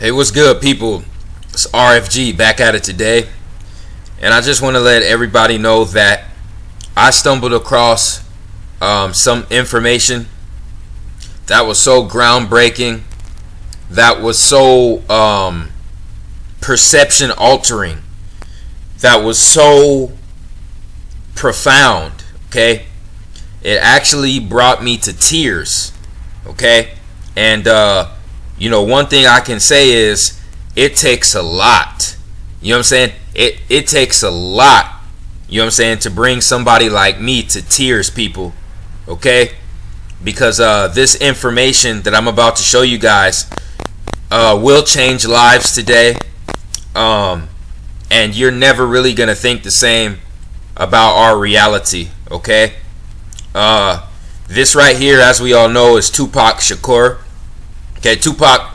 Hey, what's good, people? It's RFG back at it today, and I just want to let everybody know that I stumbled across some information that was so groundbreaking, that was so perception altering, that was so profound. Okay, it actually brought me to tears. Okay, and one thing I can say is it takes a lot. You know what I'm saying? It takes a lot, you know what I'm saying, to bring somebody like me to tears, people. Okay? Because this information that I'm about to show you guys will change lives today. And you're never really going to think the same about our reality. Okay? This right here, as we all know, is Tupac Shakur. Okay, Tupac,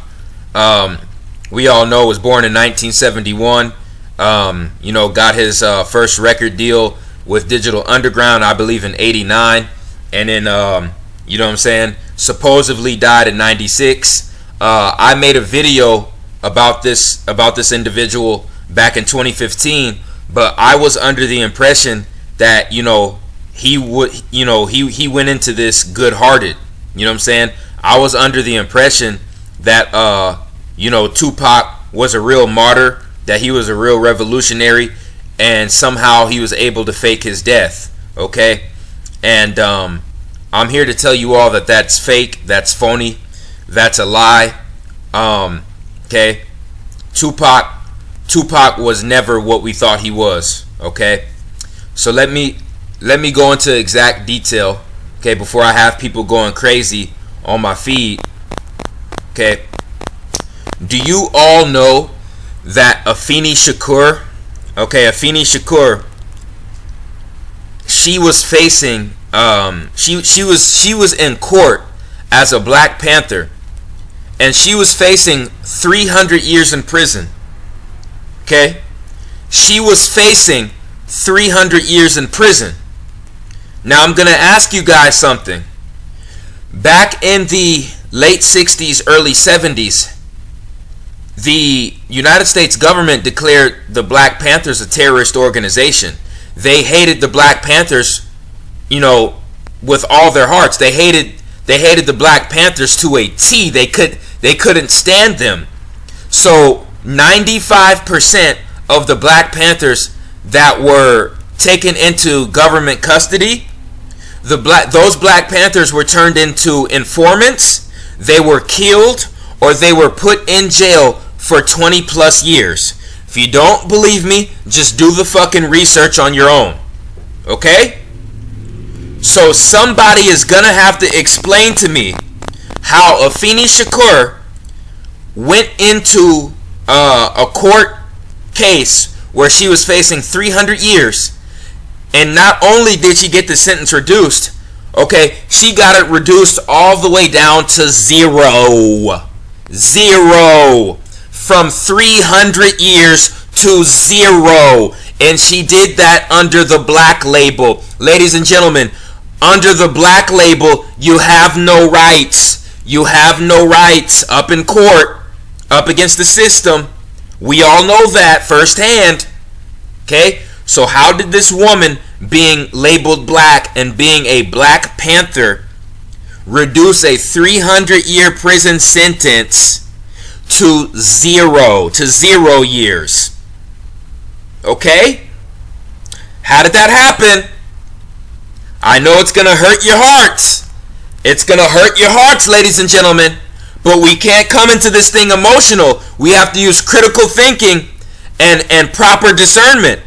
we all know, was born in 1971. Got his first record deal with Digital Underground, I believe, in '89, and then supposedly died in '96. I made a video about this individual back in 2015, but I was under the impression that he went into this good-hearted. You know what I'm saying? I was under the impression that Tupac was a real martyr, that he was a real revolutionary, and somehow he was able to fake his death. Okay? And I'm here to tell you all that that's fake, that's phony, that's a lie. Okay? Tupac was never what we thought he was. Okay? So let me go into exact detail, okay, before I have people going crazy on my feed. Okay, do you all know that Afeni Shakur, she was facing she was in court as a Black Panther, and she was facing 300 years in prison. Okay, she was facing 300 years in prison. Now I'm gonna ask you guys something. Back in the late 60s, early 70s, the United States government declared the Black Panthers a terrorist organization. They hated the Black Panthers, with all their hearts. They hated the Black Panthers to a T. They couldn't stand them. So 95% of the Black Panthers that were taken into government custody, those Black Panthers were turned into informants. They were killed, or they were put in jail for 20 plus years. If you don't believe me, just do the fucking research on your own. Okay? So somebody is gonna have to explain to me how Afeni Shakur went into a court case where she was facing 300 years, and not only did she get the sentence reduced, okay, she got it reduced all the way down to zero. From 300 years to zero. And she did that under the black label. Ladies and gentlemen, under the black label, you have no rights. You have no rights up in court, up against the system. We all know that firsthand. Okay? So how did this woman, being labeled black and being a Black Panther, reduce a 300-year prison sentence to zero years? Okay? How did that happen? I know it's going to hurt your hearts. It's going to hurt your hearts, ladies and gentlemen. But we can't come into this thing emotional. We have to use critical thinking and proper discernment.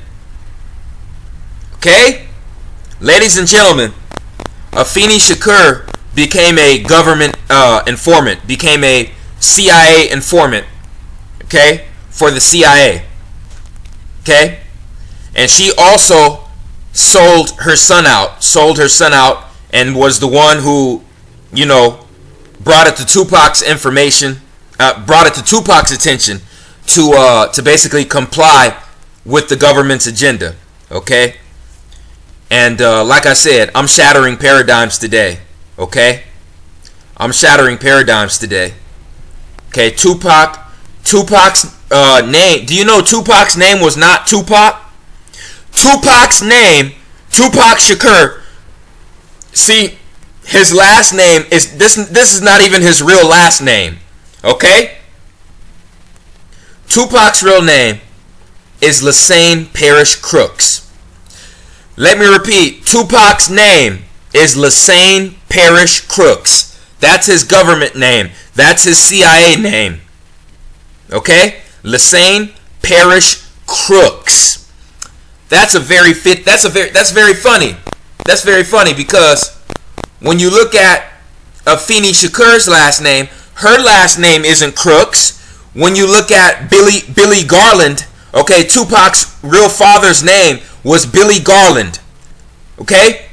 Okay? Ladies and gentlemen, Afeni Shakur became a government informant, became a CIA informant, okay, for the CIA. Okay? And she also sold her son out, and was the one who, brought it to Tupac's attention to basically comply with the government's agenda. Okay? And like I said, I'm shattering paradigms today. Okay? I'm shattering paradigms today. Okay, Tupac Tupac's name. Do you know Tupac's name was not Tupac? Tupac's name, Tupac Shakur. See, his last name is this. This is not even his real last name. Okay. Tupac's real name is Lassane Parrish Crooks. Let me repeat. Tupac's name is Lassane Parrish Crooks. That's his government name. That's his CIA name. Okay? Lassane Parrish Crooks. That's very funny. That's very funny because when you look at Afeni Shakur's last name, her last name isn't Crooks. When you look at Billy Garland, okay, Tupac's real father's name was Billy Garland. Okay?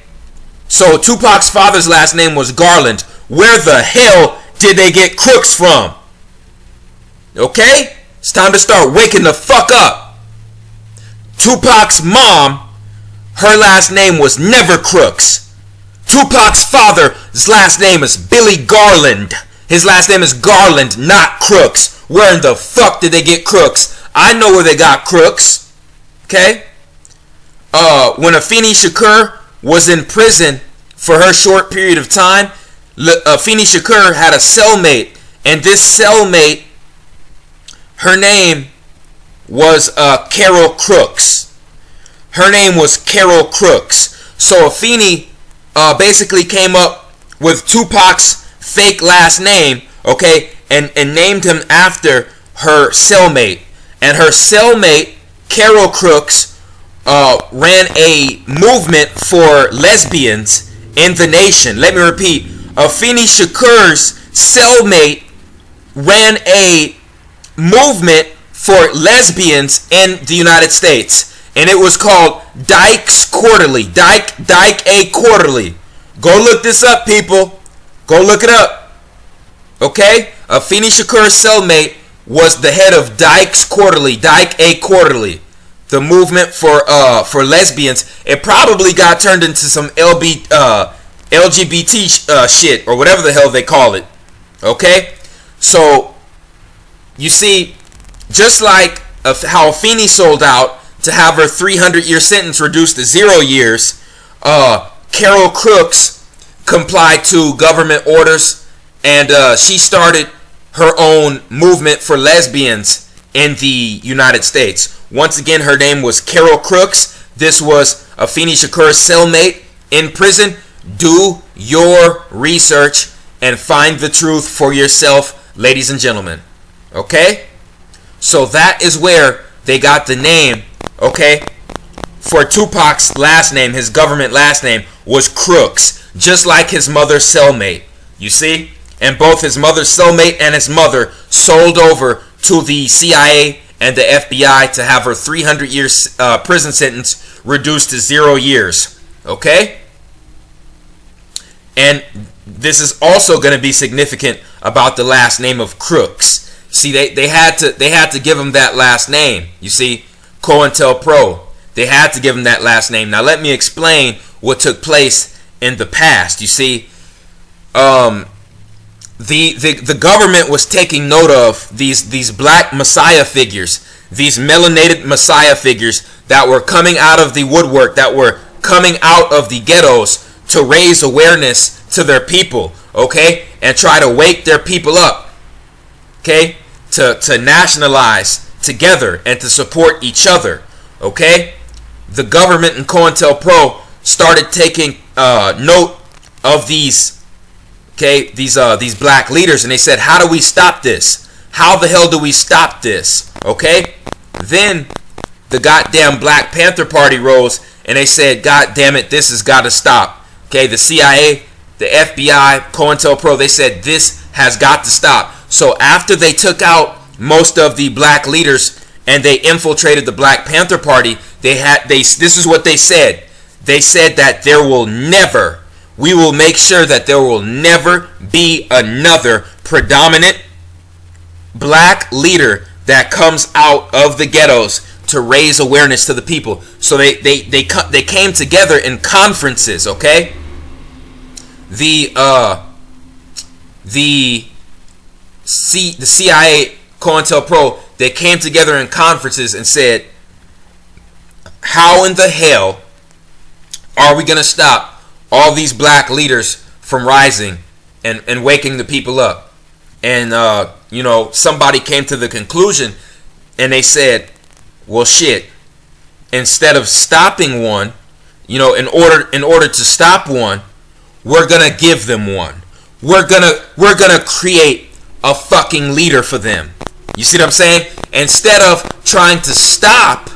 So Tupac's father's last name was Garland. Where the hell did they get Crooks from? Okay? It's time to start waking the fuck up. Tupac's mom, her last name was never Crooks. Tupac's father's last name is Billy Garland. His last name is Garland, not Crooks. Where in the fuck did they get Crooks? I know where they got Crooks. Okay? When Afeni Shakur was in prison for her short period of time, Afeni Shakur had a cellmate, and this cellmate, her name was Carol Crooks. Her name was Carol Crooks. So Afeni basically came up with Tupac's fake last name, okay, and named him after her cellmate. And her cellmate, Carol Crooks, ran a movement for lesbians in the nation. Let me repeat. Afeni Shakur's cellmate ran a movement for lesbians in the United States. And it was called Dykes Quarterly. Dyke A Quarterly. Go look this up, people. Go look it up. Okay? Afeni Shakur's cellmate was the head of Dykes Quarterly. Dyke A Quarterly. The movement for lesbians. It probably got turned into some LGBT shit or whatever the hell they call it. Okay? So, you see, just like how Afeni sold out to have her 300-year sentence reduced to 0 years, Carol Crooks complied to government orders, and she started her own movement for lesbians in the United States. Once again, her name was Carol Crooks. This was Afeni Shakur's cellmate in prison. Do your research and find the truth for yourself, ladies and gentlemen. Okay? So that is where they got the name, okay, for Tupac's last name. His government last name was Crooks, just like his mother's cellmate. You see? And both his mother's cellmate and his mother sold over to the CIA and the FBI to have her 300-year prison sentence reduced to 0 years. Okay? And this is also going to be significant about the last name of Crooks. See, they had to give him that last name. You see, COINTELPRO. They had to give him that last name. Now let me explain what took place in the past. You see, the government was taking note of these black messiah figures, these melanated messiah figures that were coming out of the woodwork, that were coming out of the ghettos to raise awareness to their people, okay, and try to wake their people up, okay, to nationalize together and to support each other, okay. The government and COINTELPRO started taking note of these, okay, these black leaders, and they said, how do we stop this? How the hell do we stop this? Okay? Then the goddamn Black Panther Party rose, and they said, God damn it, this has got to stop. Okay, the CIA, the FBI, COINTELPRO, they said this has got to stop. So after they took out most of the black leaders and they infiltrated the Black Panther Party, this is what they said. They said that we will make sure that there will never be another predominant black leader that comes out of the ghettos to raise awareness to the people. So they came together in conferences, okay? The CIA, COINTELPRO, they came together in conferences and said, how in the hell are we going to stop all these black leaders from rising and waking the people up? And, somebody came to the conclusion and they said, well, shit, instead of stopping one, in order to stop one, we're going to give them one. We're gonna create a fucking leader for them. You see what I'm saying? Instead of trying to stop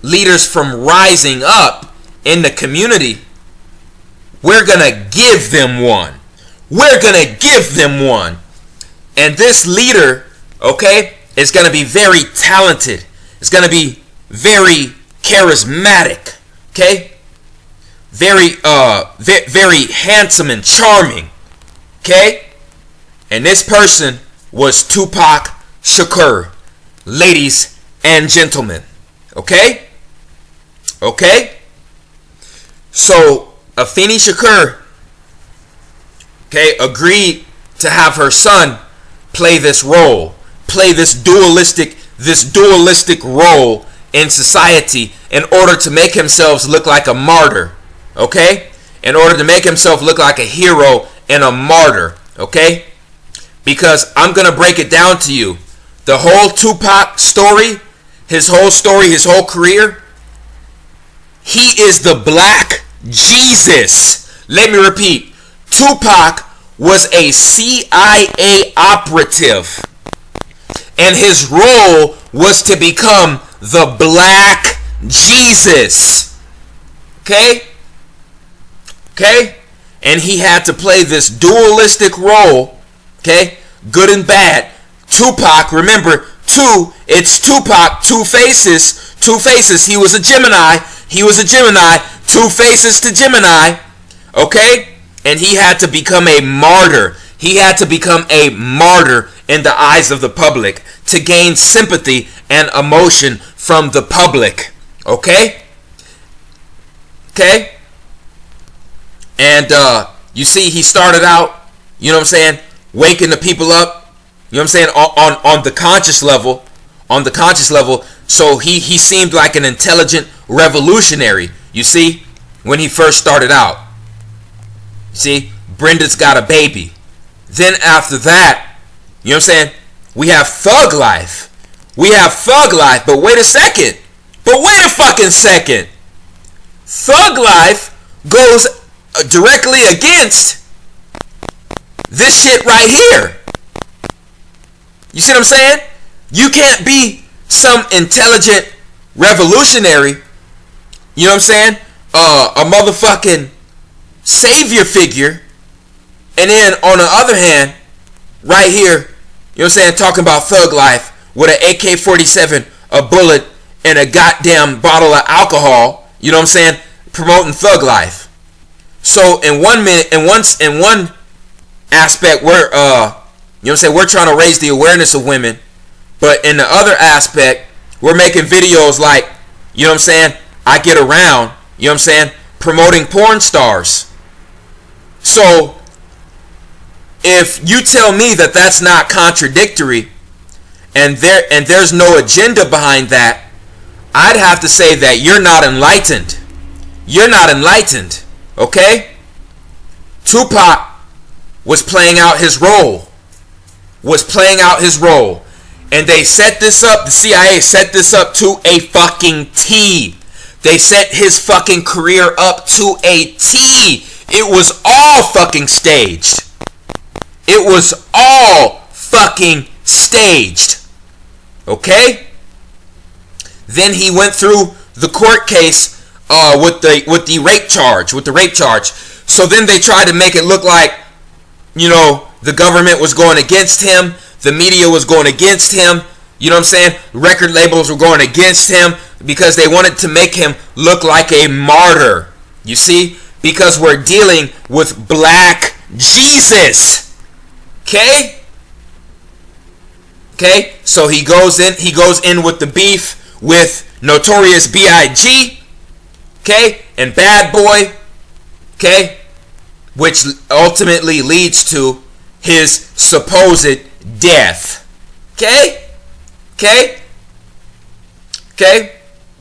leaders from rising up in the community, we're gonna give them one. We're gonna give them one. And this leader, okay, is gonna be very talented. It's gonna be very charismatic, okay? Very handsome and charming, okay? And this person was Tupac Shakur, ladies and gentlemen, okay? Okay? So Afeni Shakur, okay, agreed to have her son play this role, play this dualistic role in society in order to make himself look like a martyr, okay? In order to make himself look like a hero and a martyr, okay? Because I'm going to break it down to you. The whole Tupac story, his whole career, he is the Black Jesus. Let me repeat. Tupac was a CIA operative, and his role was to become the Black Jesus. Okay? Okay? And he had to play this dualistic role, okay? Good and bad. Tupac, remember, it's Tupac, two faces. Two faces. He was a Gemini. Two faces to Gemini. Okay? And he had to become a martyr. He had to become a martyr in the eyes of the public to gain sympathy and emotion from the public. Okay? Okay? And you see, he started out, you know what I'm saying, waking the people up, you know what I'm saying, on the conscious level. On the conscious level. So he seemed like an intelligent revolutionary, you see, when he first started out. See, Brenda's got a baby. Then after that, you know what I'm saying, we have Thug Life. But wait a second. Fucking second. Thug Life goes directly against this shit right here. You see what I'm saying? You can't be some intelligent revolutionary, you know what I'm saying, a motherfucking savior figure, and then on the other hand, right here, you know what I'm saying, talking about Thug Life with an AK-47, a bullet, and a goddamn bottle of alcohol, you know what I'm saying, promoting Thug Life. So in one aspect, we're you know what I'm saying, we're trying to raise the awareness of women, but in the other aspect, we're making videos like, you know what I'm saying, I Get Around, you know what I'm saying, promoting porn stars. So if you tell me that that's not contradictory and there's no agenda behind that, I'd have to say that you're not enlightened. You're not enlightened, okay? Tupac was playing out his role. And they set this up, the CIA set this up to a fucking T. They set his fucking career up to a T. It was all fucking staged. Okay? Then he went through the court case with the rape charge. So then they tried to make it look like, you know, the government was going against him, the media was going against him, you know what I'm saying? Record labels were going against him because they wanted to make him look like a martyr. You see? Because we're dealing with Black Jesus. Okay? Okay? So he goes in with the beef with Notorious B.I.G. Okay? And Bad Boy. Okay? Which ultimately leads to his supposed death. Okay? Okay? Okay?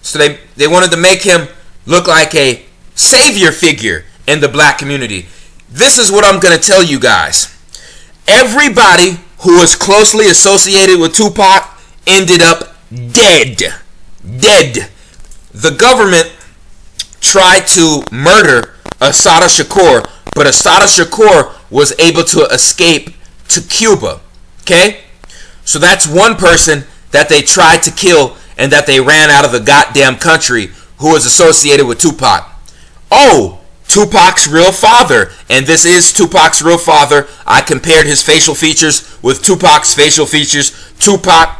So they wanted to make him look like a savior figure in the black community. This is what I'm going to tell you guys. Everybody who was closely associated with Tupac ended up dead. Dead. The government tried to murder Assata Shakur, but Assata Shakur was able to escape to Cuba. Okay? So that's one person that they tried to kill and that they ran out of the goddamn country who was associated with Tupac. Oh, Tupac's real father. And this is Tupac's real father. I compared his facial features with Tupac's facial features. Tupac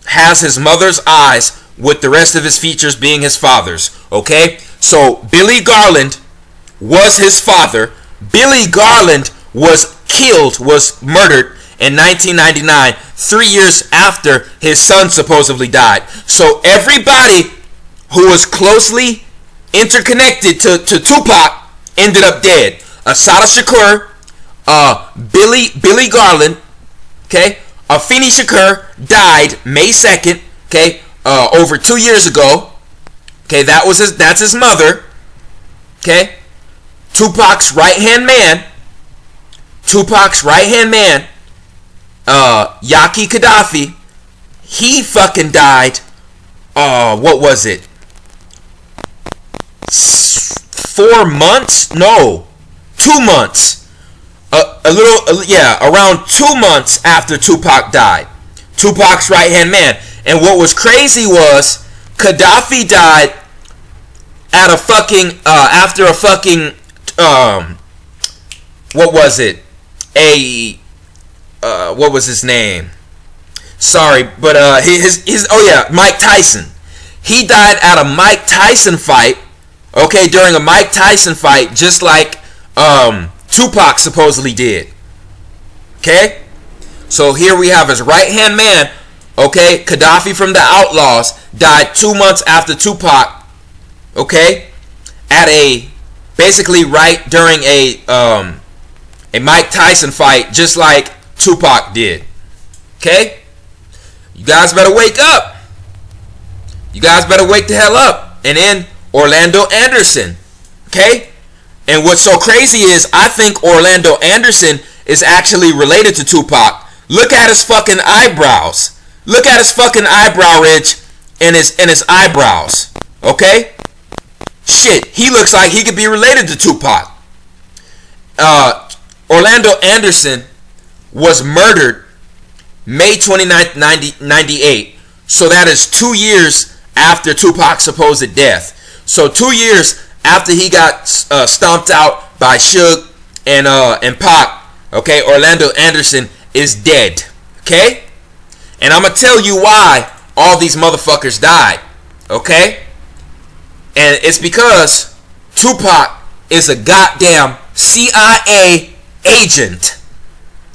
has his mother's eyes with the rest of his features being his father's. Okay? So Billy Garland was his father. Billy Garland was killed, was murdered in 1999, 3 years after his son supposedly died. So everybody who was closely interconnected to Tupac ended up dead. Assata Shakur, Billy Garland, okay, Afeni Shakur died May 2nd, okay, over 2 years ago. Okay, that's his mother. Okay, Tupac's right hand man, Yaki Gaddafi, he fucking died. What was it? 4 months? No, 2 months. Around 2 months after Tupac died. Tupac's right hand man. And what was crazy was Gaddafi died at a fucking after a fucking what was it? What was his name? Sorry, but Mike Tyson. He died at a Mike Tyson fight. Okay, during a Mike Tyson fight, just like Tupac supposedly did. Okay, so here we have his right hand man. Okay, Gaddafi from the Outlaws died 2 months after Tupac. Okay, at basically right during a Mike Tyson fight, just like Tupac did. Okay, you guys better wake up. You guys better wake the hell up. And then Orlando Anderson. Okay, and what's so crazy is I think Orlando Anderson is actually related to Tupac. Look at his fucking eyebrows. Look at his fucking eyebrow ridge and his eyebrows. Okay? Shit, he looks like he could be related to Tupac. Orlando Anderson was murdered May 29th, 1998. So that is 2 years after Tupac's supposed death. So 2 years after he got stomped out by Suge and Pac, okay, Orlando Anderson is dead. Okay? And I'm going to tell you why all these motherfuckers died. Okay? And it's because Tupac is a goddamn CIA agent.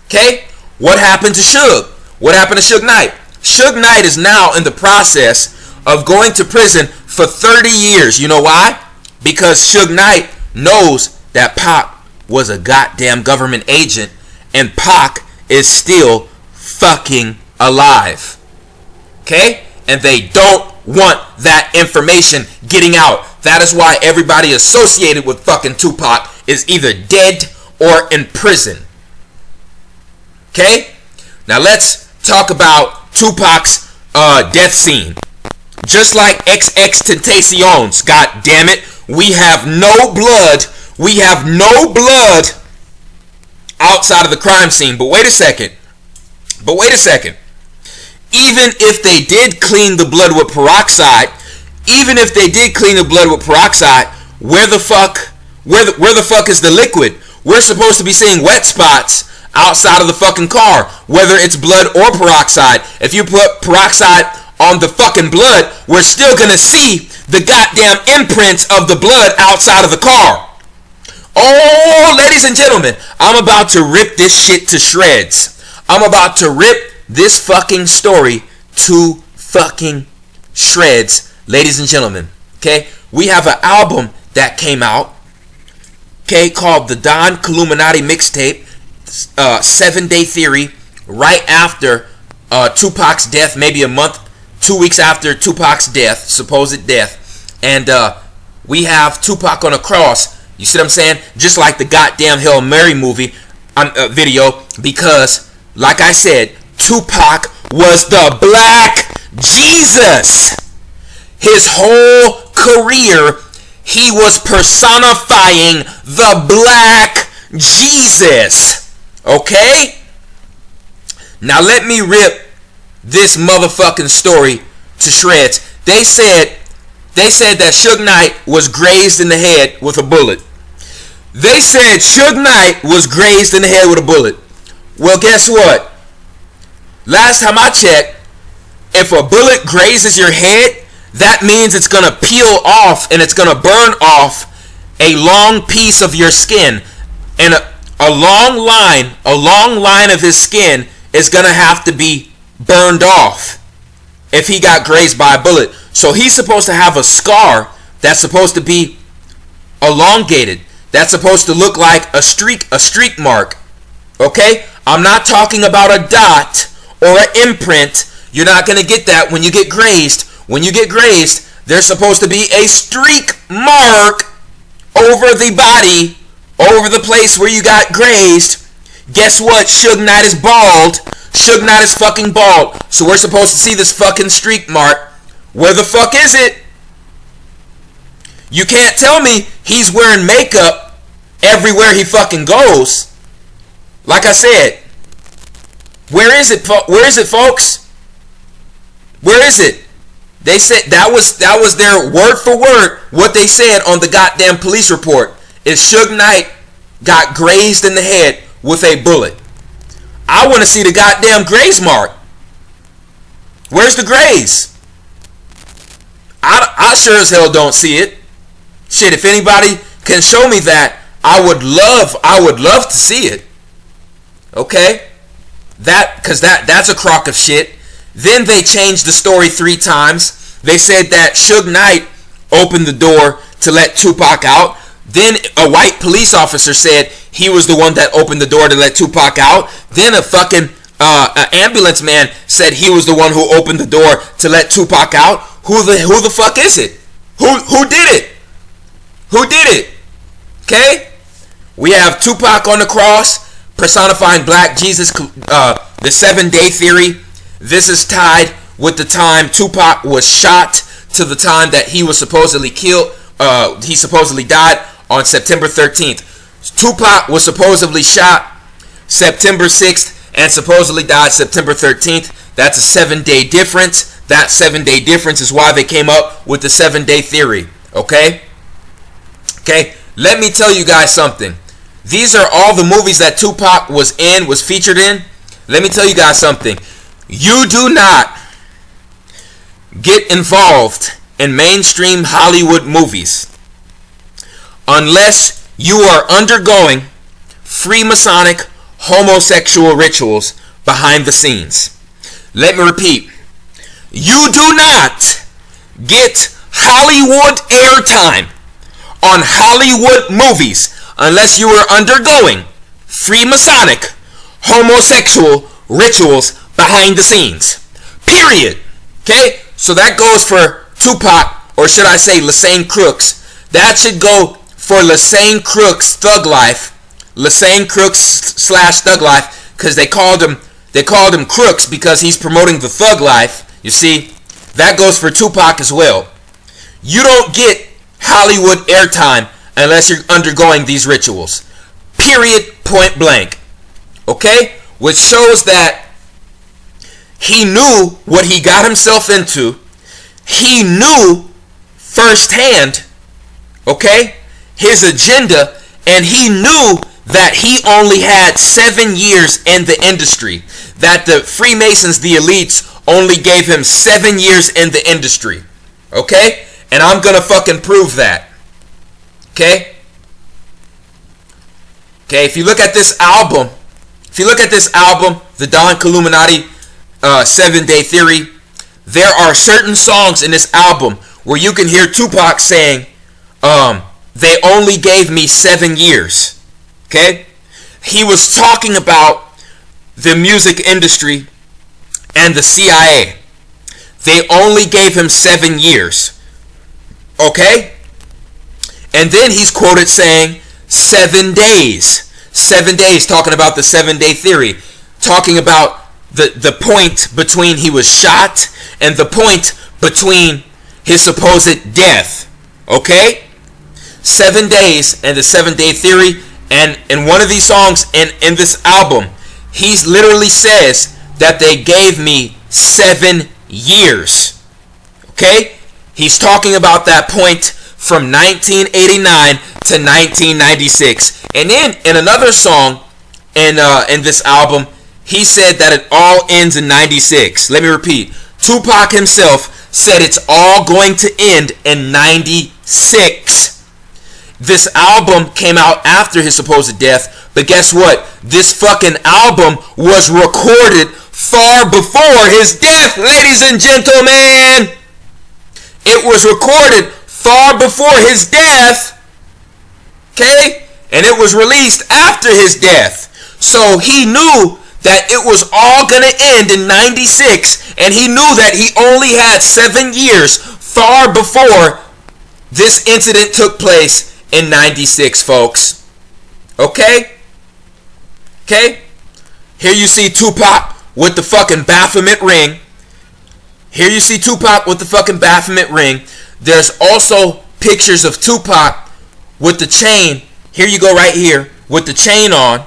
Okay? What happened to Suge? What happened to Suge Knight? Suge Knight is now in the process of going to prison for 30 years. You know why? Because Suge Knight knows that Pac was a goddamn government agent and Pac is still fucking alive. Okay? And they don't want that information getting out. That is why everybody associated with fucking Tupac is either dead or in prison. Okay? Now let's talk about Tupac's death scene. Just like XXXTentacion's, god damn it, we have no blood. We have no blood outside of the crime scene. But wait a second. Even if they did clean the blood with peroxide, where the fuck is the liquid? We're supposed to be seeing wet spots outside of the fucking car, whether it's blood or peroxide. If you put peroxide on the fucking blood, we're still gonna see the goddamn imprints of the blood outside of the car. Oh, ladies and gentlemen, I'm about to rip this shit to shreds. I'm about to rip this fucking story to fucking shreds, ladies and gentlemen. Okay, we have an album that came out, okay, called the Don Illuminati Mixtape, 7 Day Theory, right after Tupac's death, maybe a month, 2 weeks after Tupac's death, supposed death. And we have Tupac on a cross. You see what I'm saying? Just like the goddamn Hail Mary movie video. Because, like I said, Tupac was the Black Jesus. His whole career, he was personifying the Black Jesus. Okay? Now let me rip this motherfucking story to shreds. They said that Suge Knight was grazed in the head with a bullet. They said Suge Knight was grazed in the head with a bullet. Well, guess what? Last time I checked, if a bullet grazes your head, that means it's going to peel off and it's going to burn off a long piece of your skin. And a long line of his skin is going to have to be burned off if he got grazed by a bullet. So he's supposed to have a scar that's supposed to be elongated. That's supposed to look like a streak mark. Okay? I'm not talking about a dot or an imprint. You're not going to get that when you get grazed. When you get grazed, there's supposed to be a streak mark over the body, over the place where you got grazed. Guess what? Suge Knight is bald. Suge Knight is fucking bald. So we're supposed to see this fucking streak mark. Where the fuck is it? You can't tell me he's wearing makeup everywhere he fucking goes. Like I said, where is it? Where is it, folks? Where is it? They said that was their word for word what they said on the goddamn police report. Is Suge Knight got grazed in the head with a bullet. I want to see the goddamn graze mark. Where's the graze? I sure as hell don't see it. Shit, if anybody can show me that, I would love to see it. Okay? That's a crock of shit. Then they changed the story 3 times. They said that Suge Knight opened the door to let Tupac out. Then a white police officer said he was the one that opened the door to let Tupac out. Then a fucking ambulance man said he was the one who opened the door to let Tupac out. Who the fuck is it? Who did it? Who did it? Okay? We have Tupac on the cross personifying Black Jesus, the 7-day theory. This is tied with the time Tupac was shot to the time that he was supposedly killed. He supposedly died on September 13th. Tupac was supposedly shot September 6th and supposedly died September 13th. That's a 7-day difference. That 7-day difference is why they came up with the 7-day theory. Okay? Okay? Let me tell you guys something. These are all the movies that Tupac was featured in. Let me tell you guys something. You do not get involved in mainstream Hollywood movies unless you are undergoing Freemasonic homosexual rituals behind the scenes. Let me repeat. You do not get Hollywood airtime on Hollywood movies unless you are undergoing Freemasonic homosexual rituals behind the scenes. Period. Okay? So that goes for Tupac, or should I say Lassane Crooks. That should go for Lassane Crooks Thug Life. Lassane Crooks / Thug Life, because they called him Crooks because he's promoting the Thug Life. You see, that goes for Tupac as well. You don't get Hollywood airtime unless you're undergoing these rituals. Period, point blank. Okay? Which shows that he knew what he got himself into. He knew firsthand, okay, his agenda, and he knew that he only had 7 years in the industry. That the Freemasons, the elites, only gave him 7 years in the industry. Okay? And I'm gonna fucking prove that. Okay? Okay, if you look at this album, the Don Illuminati 7-Day Theory, there are certain songs in this album where you can hear Tupac saying, they only gave me 7 years. Okay? He was talking about the music industry and the CIA. They only gave him 7 years. Okay? And then he's quoted saying 7 days. 7 days, talking about the 7-day theory. Talking about the point between he was shot and the point between his supposed death. Okay? 7 days and the 7-day theory. And in one of these songs in this album, he literally says that they gave me 7 years. Okay? He's talking about that point from 1989 to 1996. And then in another song in this album, he said that it all ends in 96. Let me repeat. Tupac himself said it's all going to end in 96. This album came out after his supposed death, but guess what? This fucking album was recorded far before his death, ladies and gentlemen. It was recorded far before his death, okay? And it was released after his death. So he knew that it was all going to end in 96, and he knew that he only had 7 years far before this incident took place in 96, folks. Okay? Okay? Here you see Tupac with the fucking Baphomet ring. Here you see Tupac with the fucking Baphomet ring. There's also pictures of Tupac with the chain. Here you go right here with the chain on.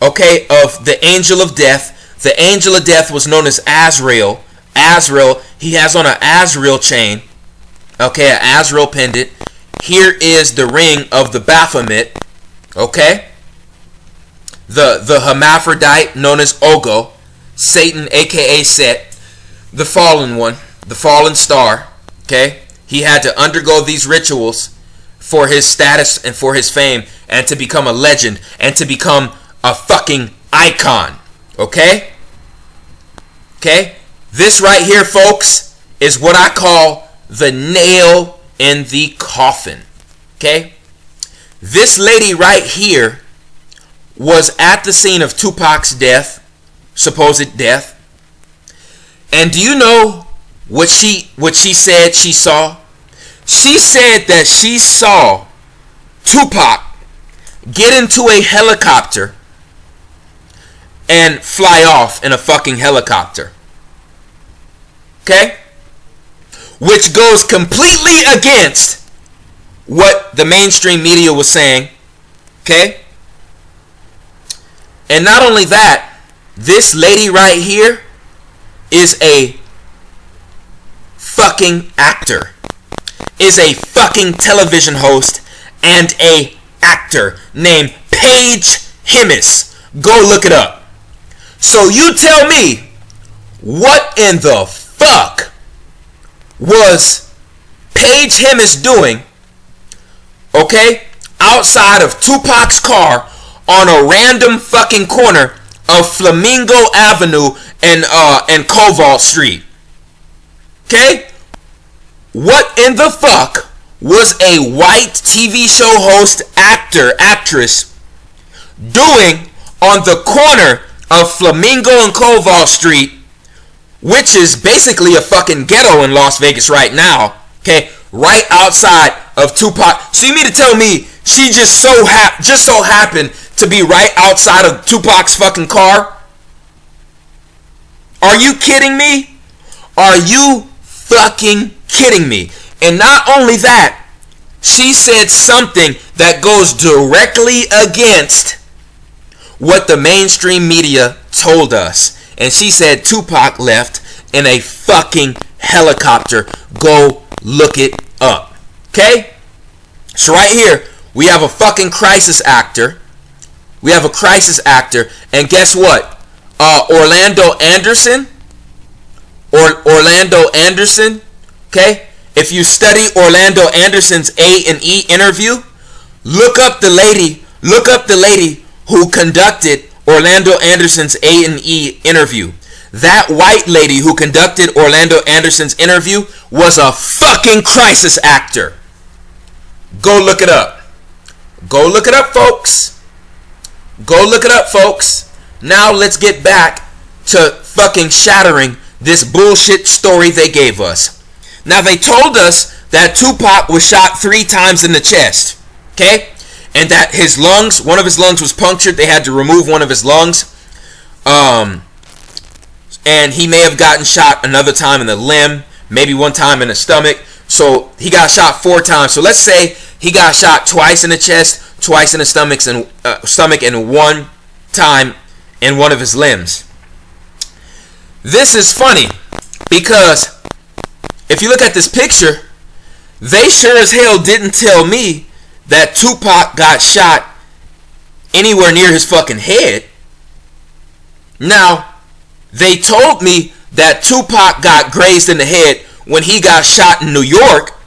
Okay, of the angel of death. The angel of death was known as Azrael. Azrael, he has on an Azrael chain. Okay, an Azrael pendant. Here is the ring of the Baphomet. Okay. The hermaphrodite known as Ogo. Satan, aka Set. The fallen one. The fallen star. Okay. He had to undergo these rituals for his status and for his fame, and to become a legend, and to become a fucking icon. Okay? Okay? This right here, folks, is what I call the nail in the coffin. Okay? This lady right here was at the scene of Tupac's death, supposed death. And do you know what she said she saw? She said that she saw Tupac get into a helicopter and fly off in a fucking helicopter. Okay? Which goes completely against what the mainstream media was saying. Okay? And not only that, this lady right here is a fucking actor. Is a fucking television host and a actor named Paige Hemmis. Go look it up. So you tell me, what in the fuck was Paige Hemmis doing, okay, outside of Tupac's car on a random fucking corner of Flamingo Avenue and Cobalt Street? Okay? What in the fuck was a white TV show host, actor, actress doing on the corner of Flamingo and Cobalt Street, which is basically a fucking ghetto in Las Vegas right now, okay, right outside of Tupac? So you mean to tell me she just so happened to be right outside of Tupac's fucking car? Are you kidding me? Are you fucking kidding me? And not only that, she said something that goes directly against what the mainstream media told us. And she said Tupac left in a fucking helicopter. Go look it up. Okay? So right here, we have a fucking crisis actor. We have a crisis actor. And guess what? Orlando Anderson. Orlando Anderson. Okay? If you study Orlando Anderson's A&E interview, look up the lady who conducted Orlando Anderson's A&E interview. That white lady who conducted Orlando Anderson's interview was a fucking crisis actor. Go look it up. Go look it up, folks. Go look it up, folks. Now let's get back to fucking shattering this bullshit story they gave us. Now, they told us that Tupac was shot 3 times in the chest, okay? And that his lungs, one of his lungs was punctured. They had to remove one of his lungs. And he may have gotten shot another time in the limb, maybe one time in the stomach. So he got shot 4 times. So let's say he got shot twice in the chest, twice in the stomach, and one time in one of his limbs. This is funny because if you look at this picture, they sure as hell didn't tell me that Tupac got shot anywhere near his fucking head. Now, they told me that Tupac got grazed in the head when he got shot in New York.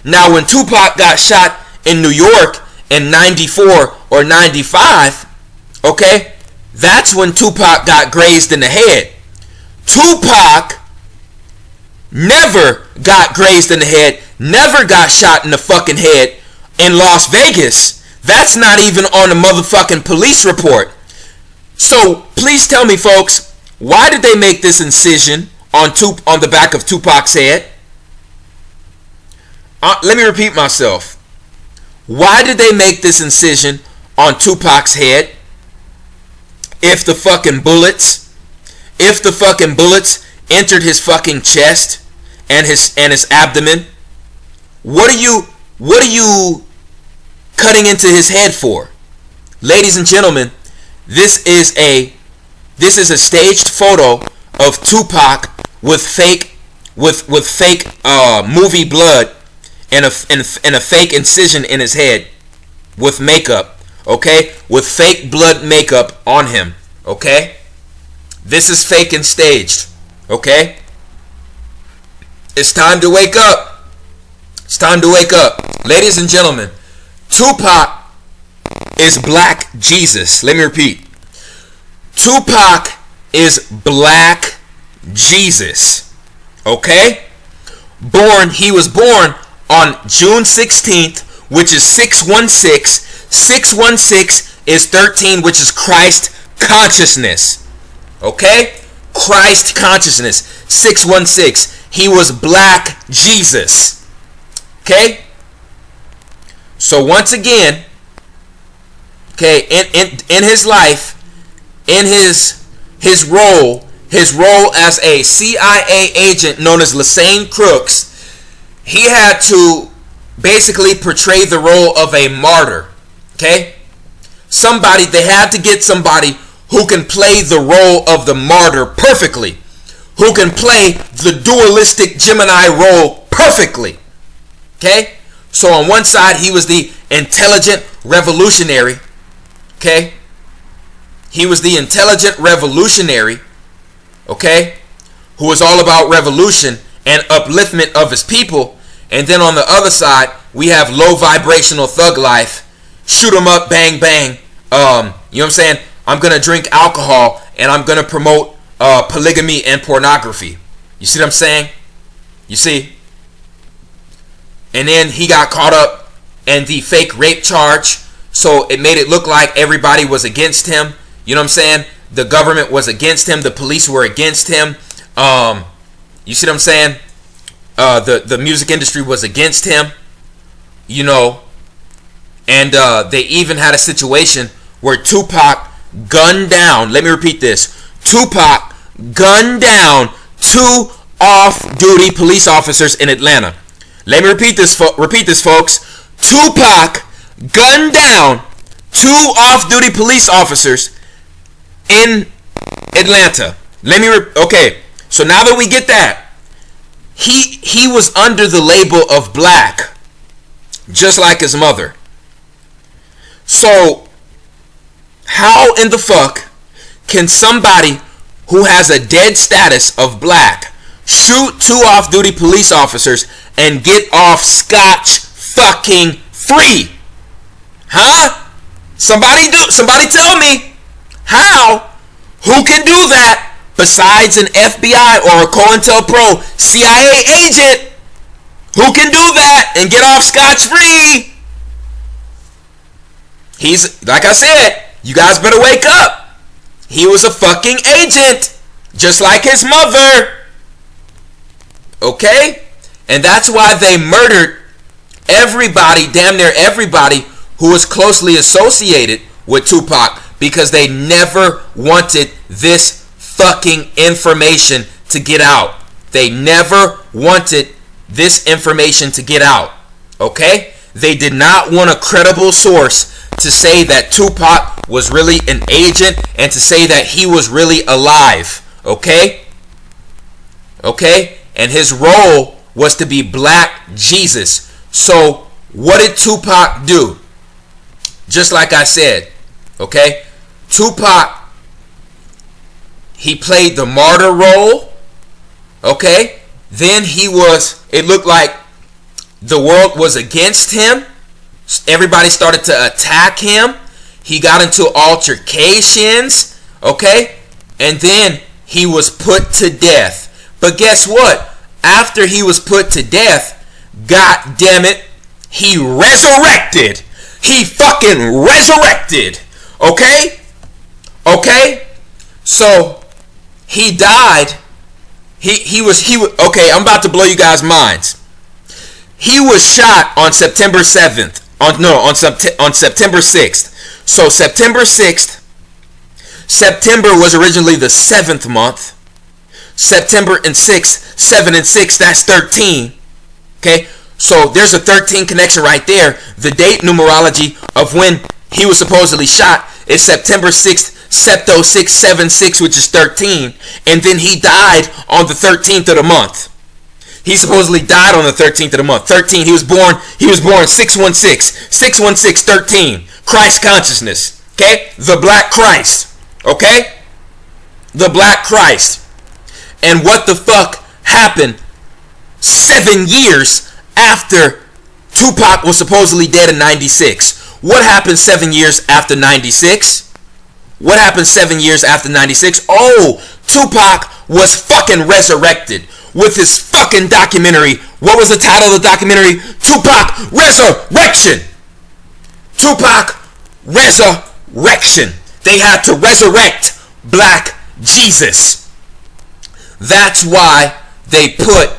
Now, when Tupac got shot in New York in 94 or 95, okay, that's when Tupac got grazed in the head. Tupac never got grazed in the head, never got shot in the fucking head in Las Vegas. That's not even on the motherfucking police report. So please tell me, folks, why did they make this incision on the back of Tupac's head? Let me repeat myself. Why did they make this incision on Tupac's head? If the fucking bullets entered his fucking chest and his abdomen, what are you cutting into his head for? Ladies and gentlemen, this is a staged photo of Tupac with fake movie blood and a fake incision in his head with makeup, okay? With fake blood makeup on him, okay? This is fake and staged, okay? It's time to wake up. It's time to wake up. Ladies and gentlemen, Tupac is Black Jesus. Let me repeat. Tupac is Black Jesus. Okay? He was born on June 16th, which is 616. 616 is 13, which is Christ consciousness. Okay? Christ consciousness. 616. He was Black Jesus. Okay? So once again, okay, in his life, in his role as a CIA agent known as Lassane Crooks, he had to basically portray the role of a martyr. Okay? They had to get somebody who can play the role of the martyr perfectly, who can play the dualistic Gemini role perfectly. Okay? So on one side, he was the intelligent revolutionary. Okay? He was the intelligent revolutionary, okay, who was all about revolution and upliftment of his people. And then on the other side, we have low vibrational thug life. Shoot 'em up, bang, bang. You know what I'm saying? I'm going to drink alcohol and I'm going to promote polygamy and pornography. You see what I'm saying? You see? And then he got caught up in the fake rape charge. So it made it look like everybody was against him. You know what I'm saying? The government was against him. The police were against him. You see what I'm saying? The music industry was against him. You know. And they even had a situation where Tupac gunned down. Let me repeat this. Tupac gunned down 2 off-duty police officers in Atlanta. Let me repeat this, folks. Tupac gunned down 2 off-duty police officers in Atlanta. Okay. So now that we get that, he was under the label of Black, just like his mother. So how in the fuck can somebody who has a dead status of Black shoot 2 off-duty police officers and get off scotch fucking free? Huh? Somebody tell me how? Who can do that besides an FBI or a COINTELPRO CIA agent? Who can do that and get off scotch free? He's, like I said, you guys better wake up. He was a fucking agent. just like his mother. Okay? And that's why they murdered everybody, damn near everybody, who was closely associated with Tupac, because they never wanted this fucking information to get out. They never wanted this information to get out. Okay? They did not want a credible source to say that Tupac was really an agent and to say that he was really alive. Okay? Okay? And his role was to be Black Jesus. So what did Tupac do? Just like I said, okay? Tupac, he played the martyr role, okay? Then it looked like the world was against him. Everybody started to attack him. He got into altercations, okay? And then he was put to death. But guess what? After he was put to death, God damn it, he resurrected. He fucking resurrected. Okay? Okay? So he died. He was okay, I'm about to blow you guys' minds. He was shot on September 7th. On September 6th. So September 6th, September was originally the 7th month. September and 6, 7 and 6, that's 13. Okay? So there's a 13 connection right there. The date numerology of when he was supposedly shot is September 6th, Septo 676, which is 13. And then he died on the 13th of the month. He supposedly died on the 13th of the month. 13, he was born 616. 616, 13. Christ consciousness. Okay? The Black Christ. Okay? The Black Christ. And what the fuck happened 7 years after Tupac was supposedly dead in 96? What happened 7 years after 96? What happened 7 years after 96? Oh, Tupac was fucking resurrected with his fucking documentary. What was the title of the documentary? Tupac Resurrection. Tupac Resurrection. They had to resurrect Black Jesus. That's why they put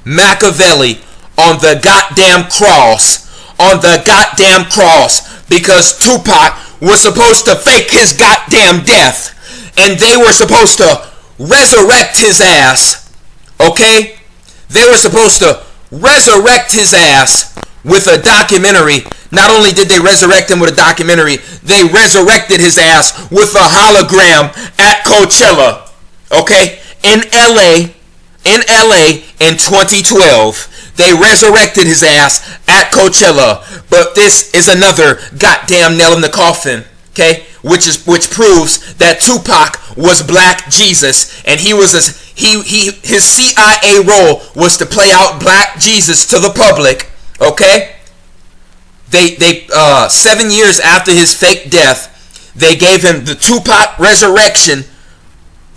Machiavelli on the goddamn cross. On the goddamn cross. Because Tupac was supposed to fake his goddamn death. And they were supposed to resurrect his ass. Okay? They were supposed to resurrect his ass with a documentary. Not only did they resurrect him with a documentary, they resurrected his ass with a hologram at Coachella. Okay? In LA in 2012, they resurrected his ass at Coachella. But this is another goddamn nail in the coffin, okay? Which proves that Tupac was Black Jesus, and his CIA role was to play out Black Jesus to the public, okay? They 7 years after his fake death, they gave him the Tupac Resurrection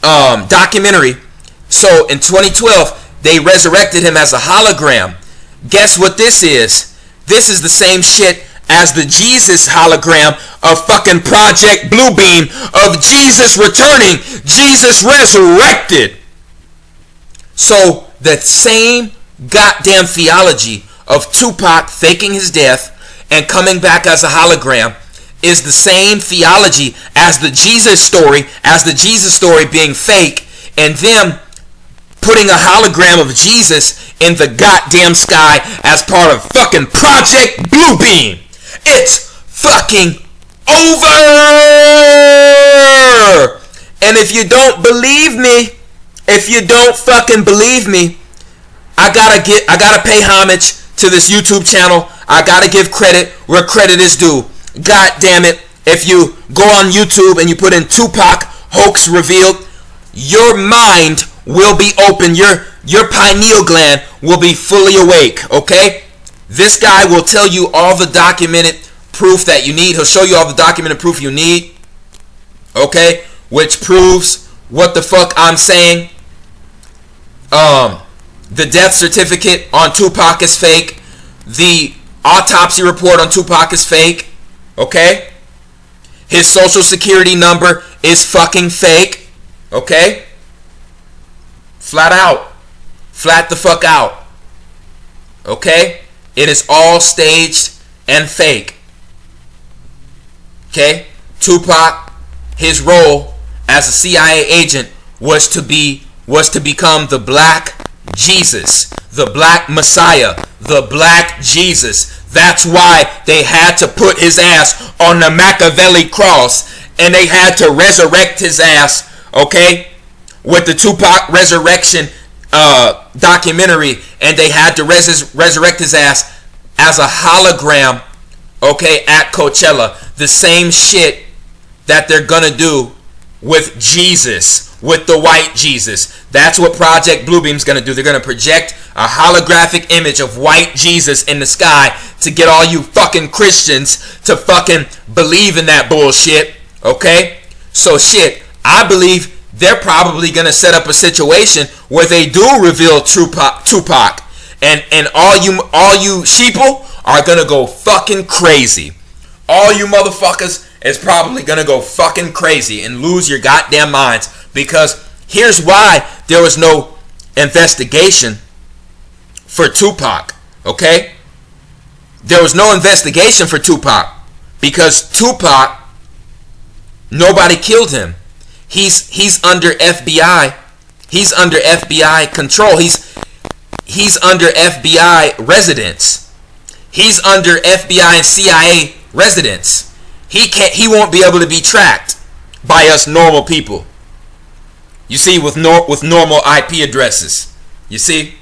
documentary. So in 2012, they resurrected him as a hologram. Guess what this is? This is the same shit as the Jesus hologram of fucking Project Bluebeam, of Jesus returning, Jesus resurrected. So the same goddamn theology of Tupac faking his death and coming back as a hologram is the same theology as the Jesus story being fake, and them putting a hologram of Jesus in the goddamn sky as part of fucking Project Bluebeam. It's fucking over. And if you don't believe me, if you don't fucking believe me, I gotta pay homage to this YouTube channel. I gotta give credit where credit is due. God damn it. If you go on YouTube and you put in Tupac hoax revealed, your mind will be open. Your pineal gland will be fully awake, okay? This guy will tell you all the documented proof that you need. He'll show you all the documented proof you need, okay? Which proves what the fuck I'm saying. The death certificate on Tupac is fake. The autopsy report on Tupac is fake, okay? His social security number is fucking fake, okay? Flat out. Flat the fuck out. Okay? It is all staged and fake. Okay? Tupac, his role as a CIA agent was to become the Black Jesus, the Black Messiah, the Black Jesus. That's why they had to put his ass on the Machiavelli cross, and they had to resurrect his ass, okay, with the Tupac resurrection documentary, and they had to resurrect his ass as a hologram, okay, at Coachella. The same shit that they're gonna do with Jesus, with the white Jesus. That's what Project Bluebeam's gonna do. They're gonna project a holographic image of white Jesus in the sky to get all you fucking Christians to fucking believe in that bullshit. Okay? So shit, I believe they're probably gonna set up a situation where they do reveal Tupac, and all you sheeple are gonna go fucking crazy. All you motherfuckers is probably gonna go fucking crazy and lose your goddamn minds, because here's why there was no investigation for Tupac. Okay? There was no investigation for Tupac because Tupac, nobody killed him. He's under FBI. He's under FBI control. He's under FBI residence. He's under FBI and CIA residence. He won't be able to be tracked by us normal people. You see, with normal IP addresses. You see?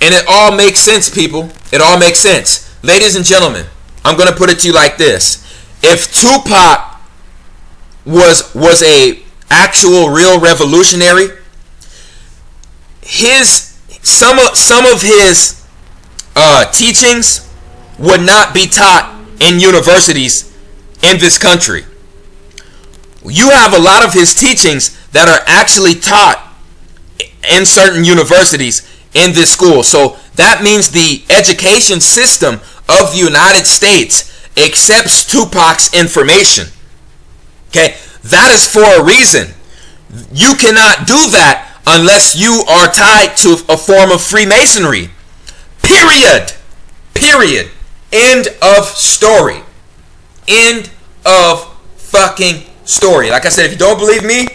And it all makes sense, people. It all makes sense. Ladies and gentlemen, I'm going to put it to you like this. If Tupac was a actual real revolutionary, some of his teachings would not be taught in universities in this country. You have a lot of his teachings that are actually taught in certain universities in this school. So that means the education system of the United States accepts Tupac's information. Okay, that is for a reason. You cannot do that unless you are tied to a form of Freemasonry. Period. End of story. End of fucking story. Like I said, if you don't believe me,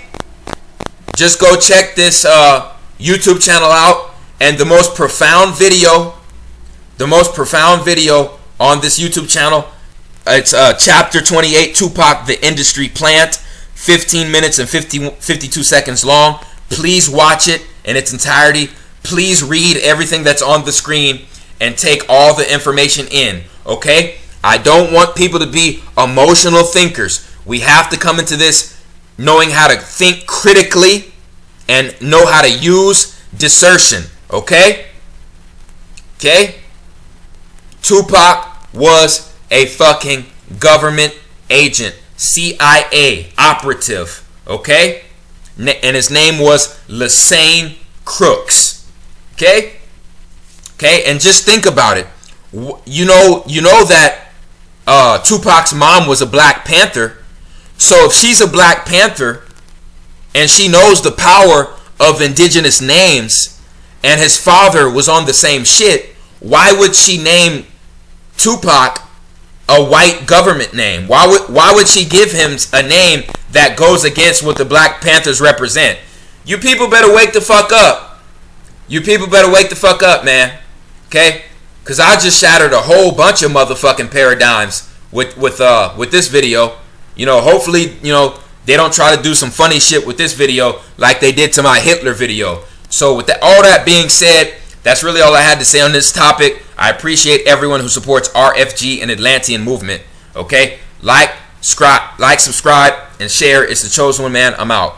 just go check this YouTube channel out, and the most profound video on this YouTube channel, it's chapter 28, Tupac, the Industry Plant, 15 minutes and 52 seconds long. Please watch it in its entirety. Please read everything that's on the screen and take all the information in, okay? I don't want people to be emotional thinkers. We have to come into this knowing how to think critically and know how to use discernment, okay? Okay? Tupac was a fucking government agent, CIA operative, okay? And his name was Lassane Crooks, okay? Okay, and just think about it. You know that Tupac's mom was a Black Panther. So if she's a Black Panther and she knows the power of indigenous names, and his father was on the same shit, why would she name Tupac a white government name? Why would she give him a name that goes against what the Black Panthers represent? You people better wake the fuck up. You people better wake the fuck up, man. Okay? Because I just shattered a whole bunch of motherfucking paradigms with this video. You know, hopefully, you know, they don't try to do some funny shit with this video like they did to my Hitler video. So with all that being said, that's really all I had to say on this topic. I appreciate everyone who supports RFG and Atlantean movement. Okay? Like, subscribe, and share. It's the chosen one, man. I'm out.